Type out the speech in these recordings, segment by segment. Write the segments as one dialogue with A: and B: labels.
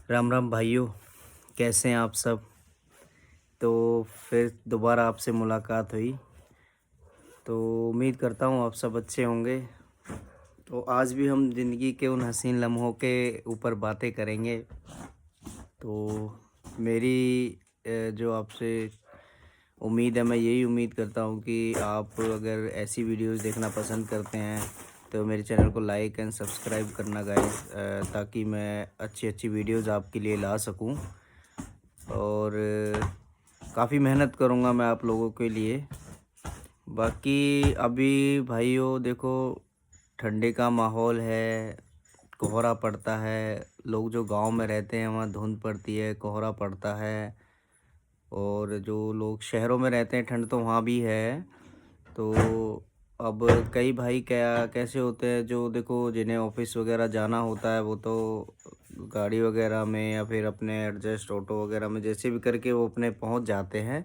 A: राम राम भाइयों। कैसे हैं आप सब। तो फिर दोबारा आपसे मुलाकात हुई। तो उम्मीद करता हूँ आप सब अच्छे होंगे। तो आज भी हम ज़िंदगी के उन हसीन लम्हों के ऊपर बातें करेंगे। तो मेरी जो आपसे उम्मीद है, मैं यही उम्मीद करता हूँ कि आप अगर ऐसी वीडियोस देखना पसंद करते हैं तो मेरे चैनल को लाइक एंड सब्सक्राइब करना गाइस, ताकि मैं अच्छी अच्छी वीडियोस आपके लिए ला सकूं। और काफ़ी मेहनत करूँगा मैं आप लोगों के लिए। बाकी अभी भाइयों देखो, ठंडे का माहौल है, कोहरा पड़ता है। लोग जो गांव में रहते हैं वहाँ धुंध पड़ती है, कोहरा पड़ता है। और जो लोग शहरों में रहते हैं ठंड तो वहाँ भी है। तो अब कई भाई क्या कैसे होते हैं जो देखो जिन्हें ऑफिस वगैरह जाना होता है वो तो गाड़ी वगैरह में या फिर अपने एडजस्ट ऑटो वगैरह में जैसे भी करके वो अपने पहुंच जाते हैं।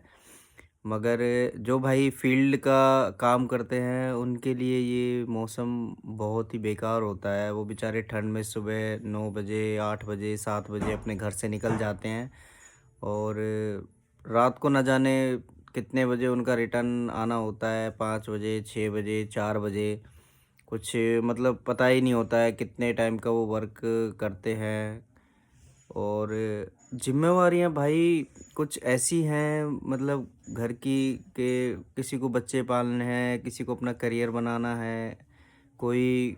A: मगर जो भाई फील्ड का काम करते हैं उनके लिए ये मौसम बहुत ही बेकार होता है। वो बेचारे ठंड में सुबह 9 बजे 8 बजे 7 बजे अपने घर से निकल जाते हैं और रात को न जाने कितने बजे उनका रिटर्न आना होता है, 5 बजे 6 बजे 4 बजे। कुछ मतलब पता ही नहीं होता है कितने टाइम का वो वर्क करते हैं। और जिम्मेवारियां भाई कुछ ऐसी हैं, मतलब घर की के किसी को बच्चे पालने हैं, किसी को अपना करियर बनाना है। कोई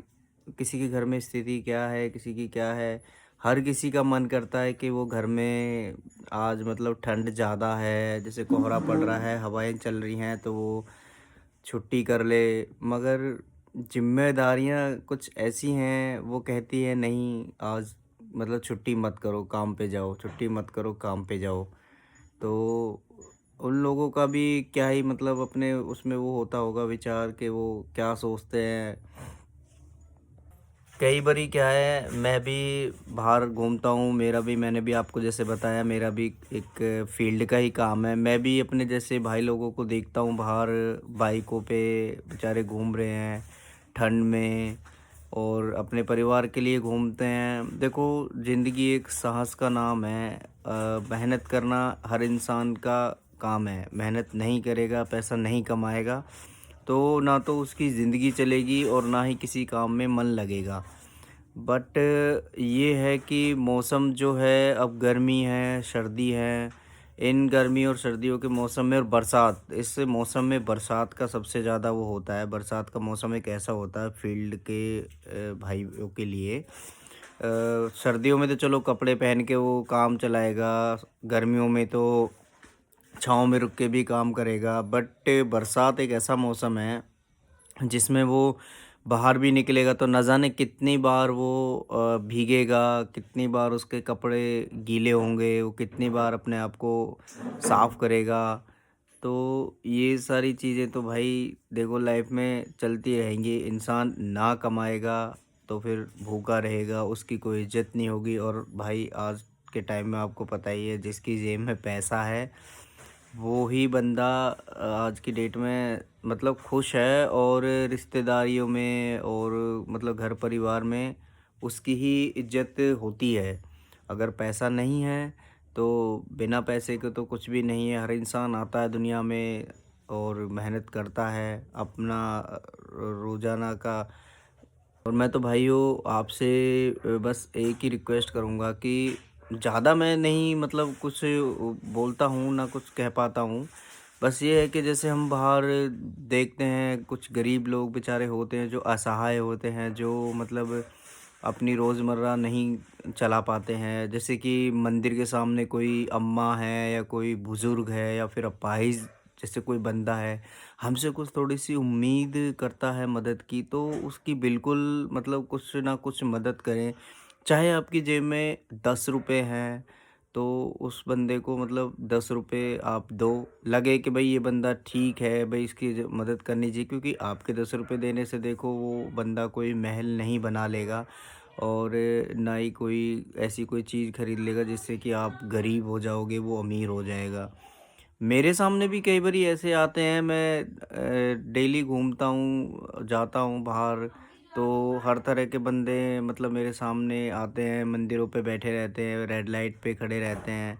A: किसी के घर में स्थिति क्या है, किसी की क्या है। हर किसी का मन करता है कि वो घर में आज मतलब ठंड ज़्यादा है, जैसे कोहरा पड़ रहा है, हवाएं चल रही हैं तो वो छुट्टी कर ले। मगर जिम्मेदारियां कुछ ऐसी हैं, वो कहती है नहीं आज मतलब छुट्टी मत करो काम पे जाओ, छुट्टी मत करो काम पे जाओ। तो उन लोगों का भी क्या ही मतलब अपने उसमें वो होता होगा विचार कि वो क्या सोचते हैं। कई बारी क्या है, मैं भी बाहर घूमता हूँ, मेरा भी मैंने भी आपको जैसे बताया मेरा भी एक फील्ड का ही काम है। मैं भी अपने जैसे भाई लोगों को देखता हूँ बाहर बाइकों पे बेचारे घूम रहे हैं ठंड में और अपने परिवार के लिए घूमते हैं। देखो ज़िंदगी एक साहस का नाम है। मेहनत करना हर इंसान का काम है। मेहनत नहीं करेगा, पैसा नहीं कमाएगा तो ना तो उसकी ज़िंदगी चलेगी और ना ही किसी काम में मन लगेगा। बट ये है कि मौसम जो है, अब गर्मी है सर्दी है, इन गर्मी और सर्दियों के मौसम में और बरसात, इस मौसम में बरसात का सबसे ज़्यादा वो होता है। बरसात का मौसम एक ऐसा होता है फील्ड के भाइयों के लिए। सर्दियों में तो चलो कपड़े पहन के वो काम चलाएगा, गर्मियों में तो छाँव में रुक के भी काम करेगा। बट बरसात एक ऐसा मौसम है जिसमें वो बाहर भी निकलेगा तो न जाने कितनी बार वो भीगेगा, कितनी बार उसके कपड़े गीले होंगे, वो कितनी बार अपने आप को साफ़ करेगा। तो ये सारी चीज़ें तो भाई देखो लाइफ में चलती रहेंगी। इंसान ना कमाएगा तो फिर भूखा रहेगा, उसकी कोई इज्जत नहीं होगी। और भाई आज के टाइम में आपको पता ही है, जिसकी जेब में पैसा है वो ही बंदा आज की डेट में मतलब खुश है और रिश्तेदारियों में और मतलब घर परिवार में उसकी ही इज्जत होती है। अगर पैसा नहीं है तो बिना पैसे के तो कुछ भी नहीं है। हर इंसान आता है दुनिया में और मेहनत करता है अपना रोज़ाना का। और मैं तो भाइयों आपसे बस एक ही रिक्वेस्ट करूँगा कि ज़्यादा मैं नहीं मतलब कुछ बोलता हूँ ना कुछ कह पाता हूँ। बस ये है कि जैसे हम बाहर देखते हैं कुछ गरीब लोग बेचारे होते हैं जो असहाय होते हैं, जो मतलब अपनी रोज़मर्रा नहीं चला पाते हैं। जैसे कि मंदिर के सामने कोई अम्मा है या कोई बुज़ुर्ग है या फिर अपाहिज जैसे कोई बंदा है, हमसे कुछ थोड़ी-सी उम्मीद करता है मदद की, तो उसकी बिल्कुल मतलब कुछ ना कुछ मदद करें। चाहे आपकी जेब में ₹10 हैं, तो उस बंदे को मतलब ₹10 आप दो। लगे कि भई ये बंदा ठीक है, भई इसकी मदद करनी चाहिए, क्योंकि आपके ₹10 देने से देखो वो बंदा कोई महल नहीं बना लेगा और ना ही कोई ऐसी कोई चीज़ खरीद लेगा जिससे कि आप गरीब हो जाओगे, वो अमीर हो जाएगा। मेरे सामने भी कई बारी ऐसे आते हैं, मैं डेली घूमता हूँ, जाता हूँ बाहर, तो हर तरह के बंदे मतलब मेरे सामने आते हैं, मंदिरों पे बैठे रहते हैं, रेड लाइट पे खड़े रहते हैं,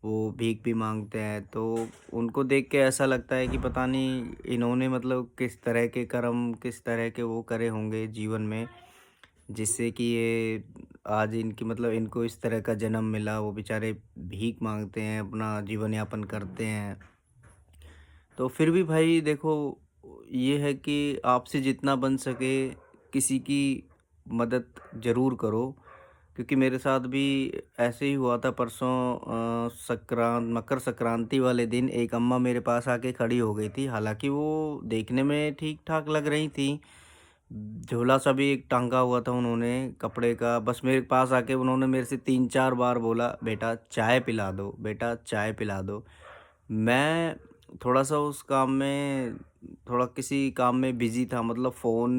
A: वो भीख भी मांगते हैं। तो उनको देख के ऐसा लगता है कि पता नहीं इन्होंने मतलब किस तरह के कर्म, किस तरह के वो करे होंगे जीवन में, जिससे कि ये आज इनकी मतलब इनको इस तरह का जन्म मिला। वो बेचारे भीख मांगते हैं, अपना जीवन यापन करते हैं। तो फिर भी भाई देखो, ये है कि आपसे जितना बन सके किसी की मदद ज़रूर करो, क्योंकि मेरे साथ भी ऐसे ही हुआ था परसों। मकर संक्रांति वाले दिन एक अम्मा मेरे पास आके खड़ी हो गई थी। हालांकि वो देखने में ठीक ठाक लग रही थी, झोला सा भी एक टांगा हुआ था उन्होंने कपड़े का। बस मेरे पास आके उन्होंने मेरे से 3-4 बार बोला, बेटा चाय पिला दो, बेटा चाय पिला दो। मैं थोड़ा-सा उस काम में थोड़ा किसी काम में बिज़ी था, मतलब फ़ोन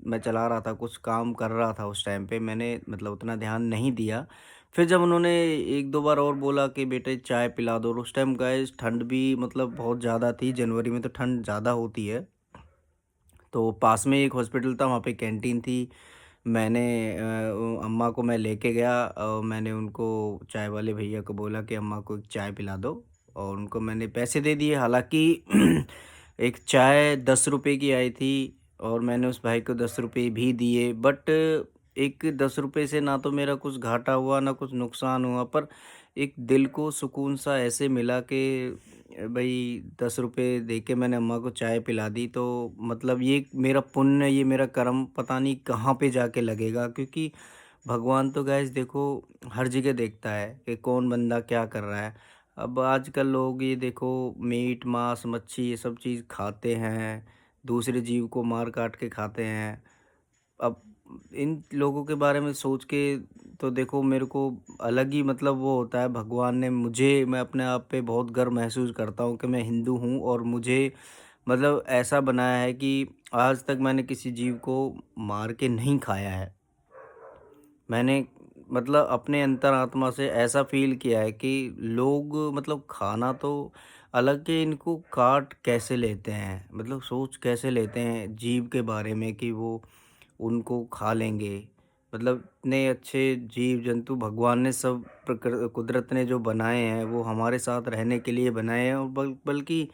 A: मैं चला रहा था, कुछ काम कर रहा था उस टाइम पे, मैंने मतलब उतना ध्यान नहीं दिया। फिर जब उन्होंने 1-2 बार और बोला कि बेटे चाय पिला दो, और उस टाइम गाइस ठंड भी मतलब बहुत ज़्यादा थी, जनवरी में तो ठंड ज़्यादा होती है। तो पास में एक हॉस्पिटल था, वहाँ पे कैंटीन थी। मैंने अम्मा को मैं लेके गया और मैंने उनको चाय वाले भैया को बोला कि अम्मा को एक चाय पिला दो, और उनको मैंने पैसे दे दिए। हालाँकि एक चाय ₹10 की आई थी और मैंने उस भाई को ₹10 भी दिए, बट एक ₹10 से ना तो मेरा कुछ घाटा हुआ, ना कुछ नुकसान हुआ, पर एक दिल को सुकून सा ऐसे मिला कि भई ₹10 दे के मैंने अम्मा को चाय पिला दी। तो मतलब ये मेरा पुण्य, ये मेरा कर्म पता नहीं कहाँ पे जाके लगेगा, क्योंकि भगवान तो गाइस देखो हर जगह देखता है कि कौन बंदा क्या कर रहा है। अब आजकल लोग ये देखो मीट, मांस, मच्छी ये सब चीज़ खाते हैं, दूसरे जीव को मार काट के खाते हैं। अब इन लोगों के बारे में सोच के तो देखो मेरे को अलग ही मतलब वो होता है। भगवान ने मुझे, मैं अपने आप पे बहुत गर्व महसूस करता हूँ कि मैं हिंदू हूँ, और मुझे मतलब ऐसा बनाया है कि आज तक मैंने किसी जीव को मार के नहीं खाया है। मैंने मतलब अपने अंतरात्मा से ऐसा फ़ील किया है कि लोग मतलब खाना तो अलग के, इनको काट कैसे लेते हैं, मतलब सोच कैसे लेते हैं जीव के बारे में कि वो उनको खा लेंगे। मतलब इतने अच्छे जीव-जंतु भगवान ने सब कुदरत ने जो बनाए हैं, वो हमारे साथ रहने के लिए बनाए हैं, और बल्कि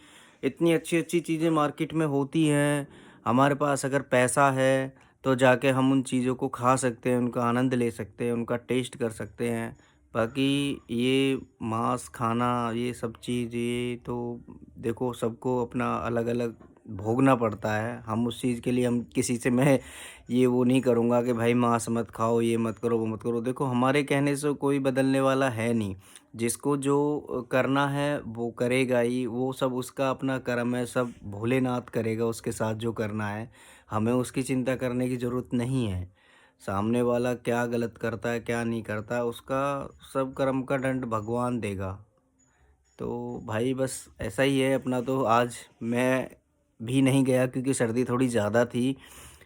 A: इतनी अच्छी-अच्छी चीज़ें मार्केट में होती हैं। हमारे पास अगर पैसा है, तो जाके हम उन चीज़ों को खा सकते हैं, उनका आनंद ले सकते हैं, उनका टेस्ट कर सकते हैं। बाकी ये मांस खाना, ये सब चीज़, ये तो देखो सबको अपना अलग-अलग भोगना पड़ता है। हम उस चीज़ के लिए हम किसी से मैं ये वो नहीं करूँगा कि भाई मांस मत खाओ, ये मत करो, वो मत करो। देखो हमारे कहने से कोई बदलने वाला है नहीं। जिसको जो करना है वो करेगा ही, वो सब उसका अपना कर्म है, सब भोलेनाथ करेगा उसके साथ जो करना है। हमें उसकी चिंता करने की ज़रूरत नहीं है। सामने वाला क्या गलत करता है, क्या नहीं करता है, उसका सब कर्म का दंड भगवान देगा। तो भाई बस ऐसा ही है अपना। तो आज मैं भी नहीं गया क्योंकि सर्दी थोड़ी ज़्यादा थी,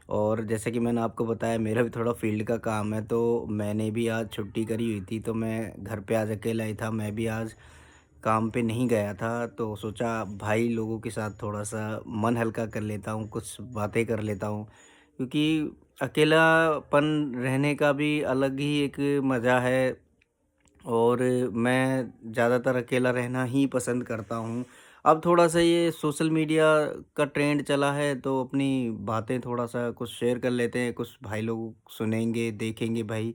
A: और जैसे कि मैंने आपको बताया मेरा भी थोड़ा फ़ील्ड का काम है, तो मैंने भी आज छुट्टी करी हुई थी, तो मैं घर पे आज अकेला ही था। मैं भी आज काम पे नहीं गया था, तो सोचा भाई लोगों के साथ थोड़ा-सा मन हल्का कर लेता हूँ, कुछ बातें कर लेता हूँ। क्योंकि अकेलापन रहने का भी अलग ही एक मज़ा है, और मैं ज़्यादातर अकेला रहना ही पसंद करता हूँ। अब थोड़ा-सा ये सोशल मीडिया का ट्रेंड चला है, तो अपनी बातें थोड़ा-सा कुछ शेयर कर लेते हैं, कुछ भाई लोग सुनेंगे, देखेंगे भाई,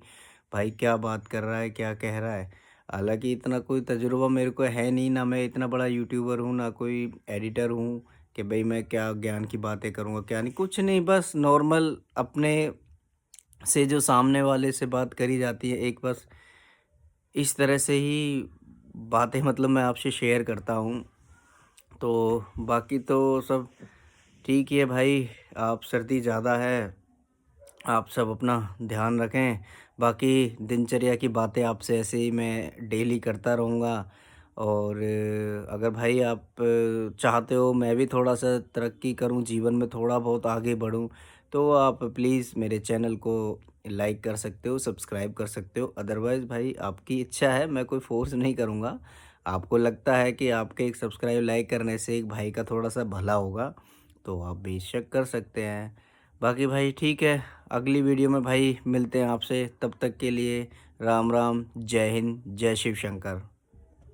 A: भाई क्या बात कर रहा है, क्या कह रहा है। हालाँकि इतना कोई तजुर्बा मेरे को है नहीं, ना मैं इतना बड़ा यूट्यूबर हूँ, ना कोई एडिटर हूँ कि भई मैं क्या ज्ञान की बातें करूँगा, क्या नहीं, कुछ नहीं, बस नॉर्मल अपने से जो सामने वाले से बात करी जाती है, एक बस इस तरह से ही बातें मतलब मैं आपसे शेयर करता हूँ। तो बाकी तो सब ठीक ही है भाई, आप सर्दी ज़्यादा है, आप सब अपना ध्यान रखें। बाकी दिनचर्या की बातें आपसे ऐसे ही मैं डेली करता रहूँगा, और अगर भाई आप चाहते हो मैं भी थोड़ा-सा तरक्की करूँ, जीवन में थोड़ा बहुत आगे बढ़ूँ, तो आप प्लीज़ मेरे चैनल को लाइक कर सकते हो, सब्सक्राइब कर सकते हो। अदरवाइज़ भाई आपकी इच्छा है, मैं कोई फ़ोर्स नहीं करूँगा। आपको लगता है कि आपके एक सब्सक्राइब, लाइक करने से एक भाई का थोड़ा-सा भला होगा, तो आप बेशक कर सकते हैं। बाकी भाई ठीक है, अगली वीडियो में भाई मिलते हैं आपसे, तब तक के लिए राम राम, जय हिंद, जय शिव शंकर।